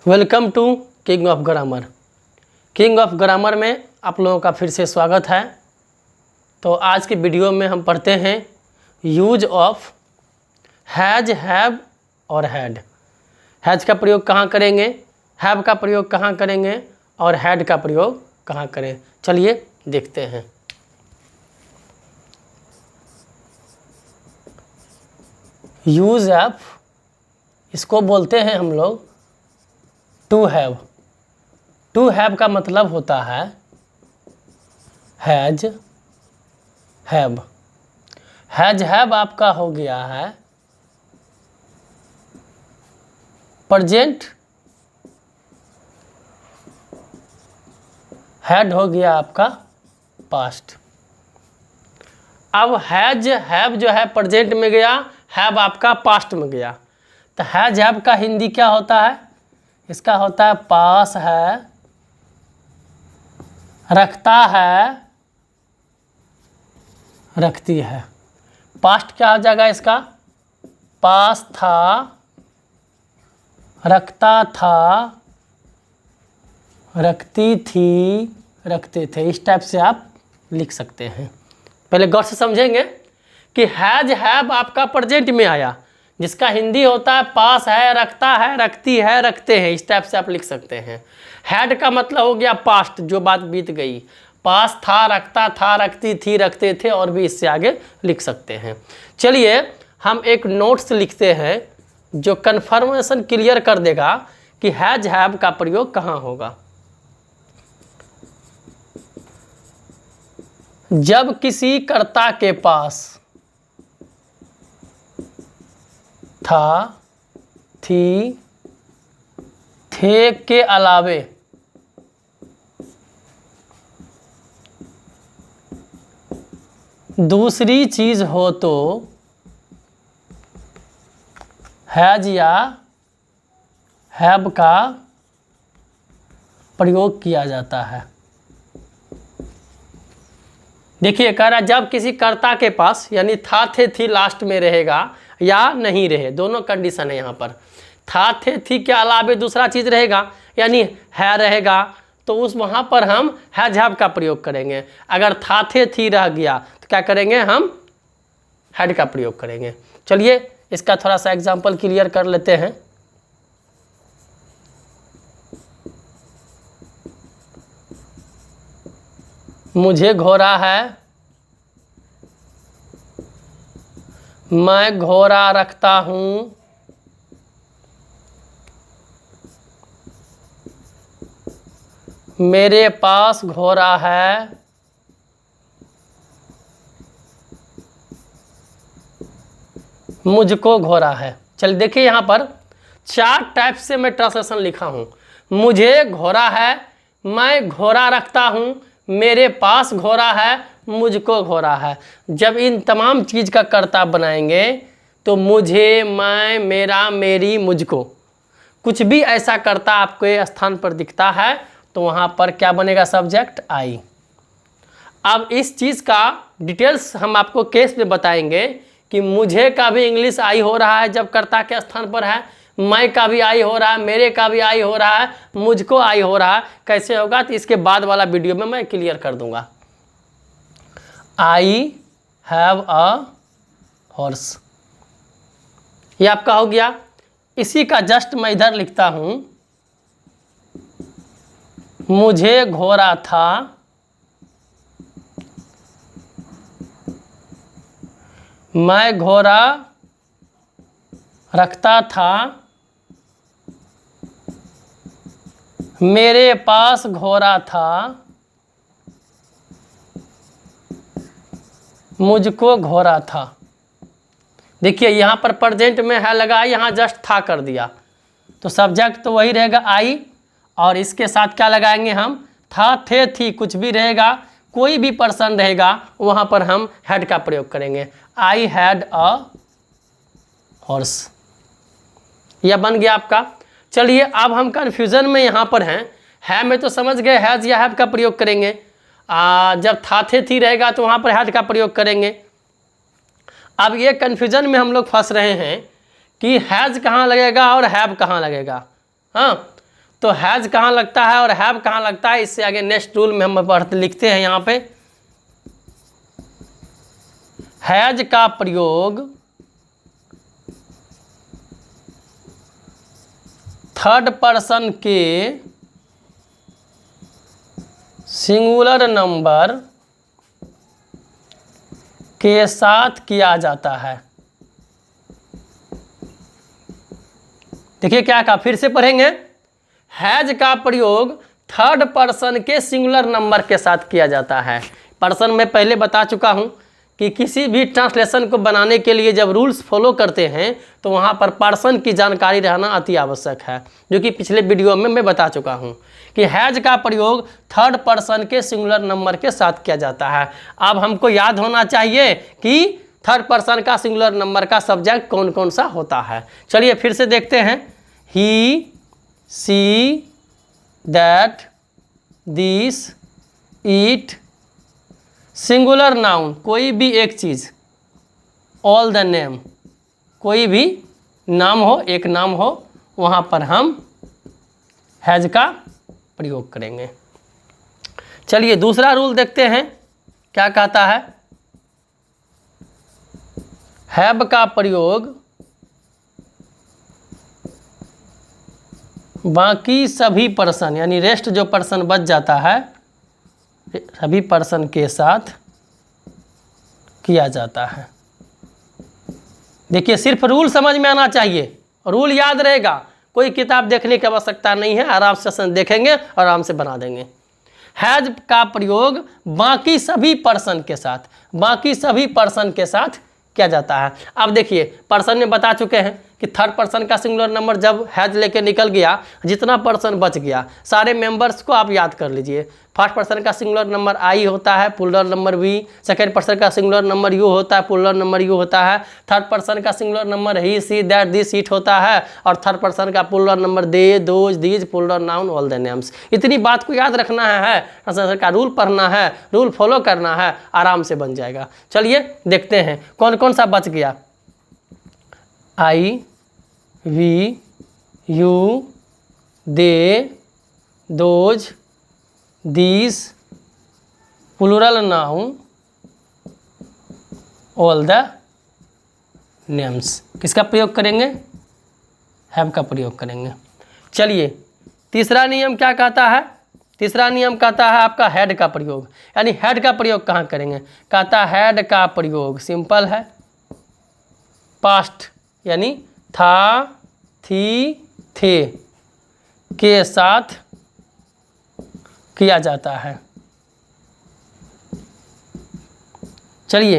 Welcome to king of grammar. King of grammar में आप लोगों का फिर से स्वागत है। तो आज की वीडियो में हम पढ़ते हैं यूज ऑफ हैज, हैव और हैड। हैज का प्रयोग कहाँ करेंगे, हैव का प्रयोग कहाँ करेंगे और हैड का प्रयोग कहाँ करें। चलिए देखते हैं। यूज ऑफ, इसको बोलते हैं हम लोग टू हैव। टू हैव का मतलब होता है हैज, हैव। हैज हैव आपका हो गया है प्रेजेंट, हैड हो गया आपका पास्ट। अब हैज हैव जो है प्रेजेंट में गया, हैव आपका पास्ट में गया। तो हैज हैव का हिंदी क्या होता है? इसका होता है पास है, रखता है, रखती है। पास्ट क्या हो जाएगा इसका? पास था, रखता था, रखती थी, रखते थे। इस टाइप से आप लिख सकते हैं। पहले गौर से समझेंगे कि हैज हैव आपका प्रेजेंट में आया, जिसका हिंदी होता है पास है, रखता है, रखती है, रखते हैं। इस टाइप से आप लिख सकते हैं। हैड का मतलब हो गया पास्ट, जो बात बीत गई। पास था, रखता था, रखती थी, रखते थे, और भी इससे आगे लिख सकते हैं। चलिए हम एक नोट्स लिखते हैं जो कन्फर्मेशन क्लियर कर देगा कि हैज हैव का प्रयोग कहाँ होगा। जब किसी कर्ता के पास था, थी, थे के अलावे दूसरी चीज हो तो हैज या हैव का प्रयोग किया जाता है। देखिए कह रहा जब किसी कर्ता के पास, यानी था, थे, थी लास्ट में रहेगा या नहीं रहे, दोनों कंडीशन है यहाँ पर। था, थे, थी के अलावे दूसरा चीज़ रहेगा, यानी है रहेगा, तो उस वहाँ पर हम हैज हैव का प्रयोग करेंगे। अगर था, थे, थी रह गया तो क्या करेंगे? हम हैड का प्रयोग करेंगे। चलिए इसका थोड़ा सा एग्जाम्पल क्लियर कर लेते हैं। मुझे घोड़ा है, मैं घोड़ा रखता हूँ, मेरे पास घोड़ा है, मुझको घोड़ा है। चल देखिए यहाँ पर चार टाइप से मैं ट्रांसलेशन लिखा हूँ। मुझे घोड़ा है, मैं घोड़ा रखता हूँ, मेरे पास घोड़ा है, मुझको घोड़ा है। जब इन तमाम चीज़ का कर्ता बनाएंगे तो मुझे, मैं, मेरा, मेरी, मुझको, कुछ भी ऐसा कर्ता आपके स्थान पर दिखता है तो वहाँ पर क्या बनेगा? Subject I. अब इस चीज़ का डिटेल्स हम आपको केस में बताएंगे कि मुझे का भी इंग्लिश आई हो रहा है जब कर्ता के स्थान पर है, मैं का भी आई हो रहा है, मेरे का भी आई हो रहा है, मुझको आई हो रहा है। कैसे होगा तो इसके बाद वाला वीडियो में मैं क्लियर कर दूंगा। आई हैव अ हॉर्स, ये आपका हो गया। इसी का जस्ट मैं इधर लिखता हूं, मुझे घोड़ा था, मैं घोड़ा रखता था, मेरे पास घोड़ा था, मुझको घोड़ा था। देखिए यहाँ पर प्रेजेंट में है लगा, यहाँ जस्ट था कर दिया तो सब्जेक्ट तो वही रहेगा आई, और इसके साथ क्या लगाएंगे हम? था, थे, थी, कुछ भी रहेगा, कोई भी पर्सन रहेगा, वहाँ पर हम हैड का प्रयोग करेंगे। आई हैड अ हॉर्स, यह बन गया आपका। चलिए अब हम कन्फ्यूज़न में यहाँ पर हैं। है में तो समझ गए हैज या हैव का प्रयोग करेंगे, जब था, थे, थी रहेगा तो वहाँ पर हैड का प्रयोग करेंगे। अब ये कन्फ्यूजन में हम लोग फंस रहे हैं कि हैज़ कहाँ लगेगा और हैव कहाँ लगेगा। हाँ, तो हैज कहाँ लगता है और हैव कहाँ लगता है, इससे आगे नेक्स्ट रूल में हम पढ़ते लिखते हैं यहाँ पे। हैज का प्रयोग थर्ड पर्सन के सिंगुलर नंबर के साथ किया जाता है। देखिए क्या कहा, फिर से पढ़ेंगे। हैज का प्रयोग थर्ड पर्सन के सिंगुलर नंबर के साथ किया जाता है। पर्सन मैं पहले बता चुका हूं कि किसी भी ट्रांसलेशन को बनाने के लिए जब रूल्स फॉलो करते हैं तो वहां पर पर्सन की जानकारी रहना अति आवश्यक है, जो कि पिछले वीडियो में मैं बता चुका हूं कि हैज का प्रयोग थर्ड पर्सन के सिंगुलर नंबर के साथ किया जाता है। अब हमको याद होना चाहिए कि थर्ड पर्सन का सिंगुलर नंबर का सब्जेक्ट कौन कौन सा होता है। चलिए फिर से देखते हैं। He, she, that, this, it. Singular noun कोई भी एक चीज़, ऑल द नेम कोई भी नाम हो, एक नाम हो, वहाँ पर हम हैज का प्रयोग करेंगे। चलिए दूसरा रूल देखते हैं क्या कहता है। हैव का प्रयोग बाकी सभी पर्सन यानी रेस्ट जो पर्सन बच जाता है सभी पर्सन के साथ किया जाता है। देखिए सिर्फ रूल समझ में आना चाहिए, रूल याद रहेगा, कोई किताब देखने की आवश्यकता नहीं है, आराम से देखेंगे और आराम से बना देंगे। हैज का प्रयोग बाकी सभी पर्सन के साथ, बाकी सभी पर्सन के साथ किया जाता है। अब देखिए पर्सन में बता चुके हैं कि थर्ड पर्सन का सिंगुलर नंबर जब हैज लेके निकल गया, जितना पर्सन बच गया सारे मेंबर्स को आप याद कर लीजिए। फर्स्ट पर्सन का सिंगुलर नंबर आई होता है, plural number we. Second person का सिंगुलर नंबर यू होता है, प्लूरल नंबर यू होता है। थर्ड पर्सन का singular number he, she, that, this, it होता है। और थर्ड पर्सन का plural number they, those, these, plural noun, all the names. इतनी बात को याद रखना है, ट्रांसलेशन का रूल पढ़ना है, रूल फॉलो करना है, आराम से बन जाएगा। चलिए देखते हैं कौन कौन सा बच गया। I, we, you, they, those, these, plural noun, all the names. किसका प्रयोग करेंगे? हैव का प्रयोग करेंगे। चलिए तीसरा नियम क्या कहता है? तीसरा नियम कहता है आपका हैड का प्रयोग, यानी हैड का प्रयोग कहाँ करेंगे? कहता हैड का प्रयोग सिंपल है, पास्ट यानी था, थी, थे के साथ किया जाता है। चलिए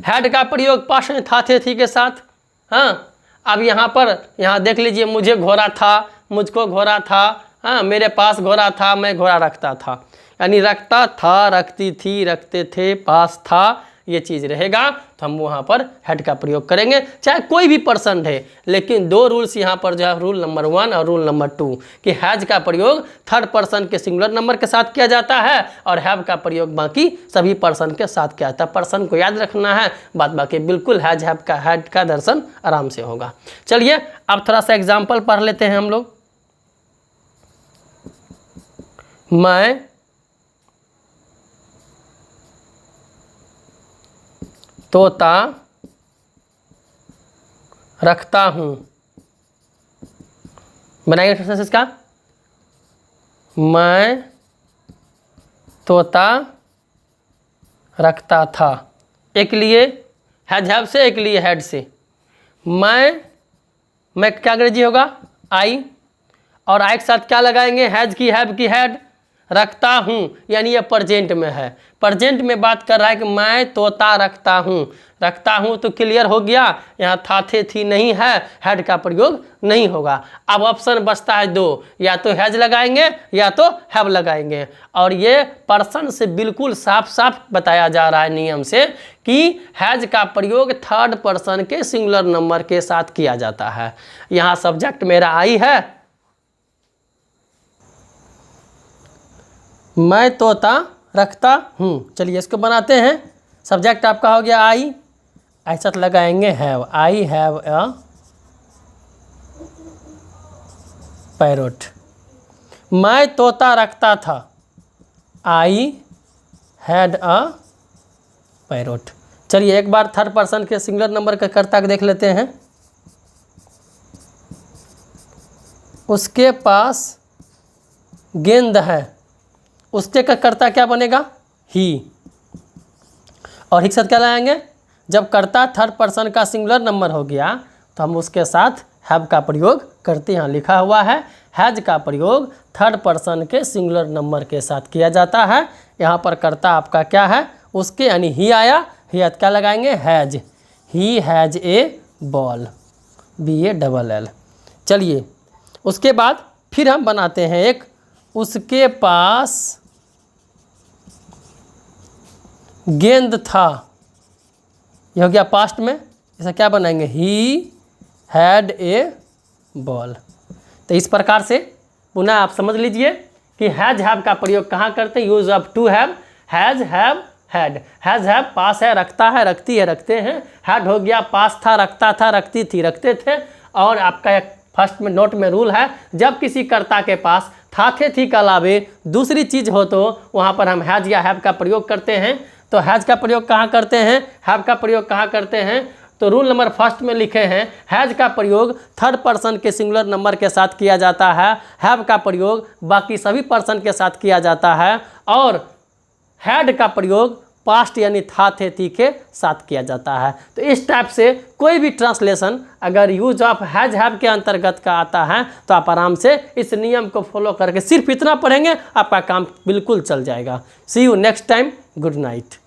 हैड का प्रयोग पास्ट में था, थे, थी के साथ। हाँ अब यहाँ देख लीजिए, मुझे घोड़ा था, मुझको घोड़ा था, हाँ मेरे पास घोड़ा था, मैं घोड़ा रखता था, यानी रखता था, रखती थी, रखते थे, पास था, ये चीज़ रहेगा तो हम वहाँ पर हैड का प्रयोग करेंगे, चाहे कोई भी पर्सन है। लेकिन दो रूल्स यहाँ पर जो है, रूल नंबर 1 और रूल नंबर 2, कि हैज का प्रयोग थर्ड पर्सन के सिंगुलर नंबर के साथ किया जाता है और हैव का प्रयोग बाकी सभी पर्सन के साथ किया जाता है। पर्सन को याद रखना है, बात बाकी बिल्कुल हैड का दर्शन आराम से होगा। चलिए अब थोड़ा सा एग्जाम्पल पढ़ लेते हैं हम लोग। मैं तोता रखता हूँ, बनाएंगे सेंटेंस इसका। मैं तोता रखता था, एक लिए हैव से, एक लिए हैड से। मैं क्या अंग्रेजी होगा? आई, और आई के साथ क्या लगाएंगे? हैज की, हैव की, हैड। रखता हूँ यानी ये प्रेजेंट में है, प्रेजेंट में बात कर रहा है कि मैं तोता रखता हूँ। रखता हूँ तो क्लियर हो गया, यहाँ था, थे, थी नहीं है, हैड का प्रयोग नहीं होगा। अब ऑप्शन बचता है 2, या तो हैज लगाएंगे या तो हैव लगाएंगे। और ये पर्सन से बिल्कुल साफ साफ बताया जा रहा है नियम से कि हैज का प्रयोग थर्ड पर्सन के सिंगुलर नंबर के साथ किया जाता है। यहाँ सब्जेक्ट मेरा आई है, मैं तोता रखता हूँ। चलिए इसको बनाते हैं। सब्जेक्ट आपका हो गया आई, ऐसा लगाएंगे have, I have a parrot. मैं तोता रखता था, आई हैड अ पैरोट। चलिए एक बार थर्ड पर्सन के सिंगुलर नंबर के कर्ता को देख लेते हैं। उसके पास गेंद है, उसके का कर्ता क्या बनेगा? ही। और ही के साथ क्या लाएंगे? जब कर्ता थर्ड पर्सन का सिंगुलर नंबर हो गया तो हम उसके साथ हैव का प्रयोग करते हैं। लिखा हुआ है हैज का प्रयोग थर्ड पर्सन के सिंगुलर नंबर के साथ किया जाता है। यहाँ पर कर्ता आपका क्या है? उसके यानी ही आया, ही क्या लगाएंगे? Has. He has a ball, BALL। चलिए उसके बाद फिर हम बनाते हैं एक, उसके पास गेंद था। यह हो गया पास्ट में, ऐसा क्या बनाएंगे? He had a ball. तो इस प्रकार से पुनः आप समझ लीजिए कि हैज हैव का प्रयोग कहाँ करते हैं? Use of to have, has have had. Has have पास है, रखता है, रखती है, रखते हैं। हैड हो गया पास था, रखता था, रखती थी, रखते थे। और आपका एक फर्स्ट में नोट में रूल है, जब किसी कर्ता के पास था, थे, थी के अलावे दूसरी चीज़ हो तो वहाँ पर हम हैज या हैव का प्रयोग करते हैं। तो हैज का प्रयोग कहाँ करते हैं? हैव का प्रयोग कहाँ करते हैं? तो रूल नंबर फर्स्ट में लिखे हैं हैज का प्रयोग थर्ड पर्सन के सिंगुलर नंबर के साथ किया जाता है, हैव का प्रयोग बाकी सभी पर्सन के साथ किया जाता है, और हैड का प्रयोग पास्ट यानी था, थे, थी के साथ किया जाता है। तो इस टाइप से कोई भी ट्रांसलेशन अगर यूज ऑफ हैज हैव के अंतर्गत का आता है तो आप आराम से इस नियम को फॉलो करके सिर्फ इतना पढ़ेंगे, आपका काम बिल्कुल चल जाएगा। See you next time, good night.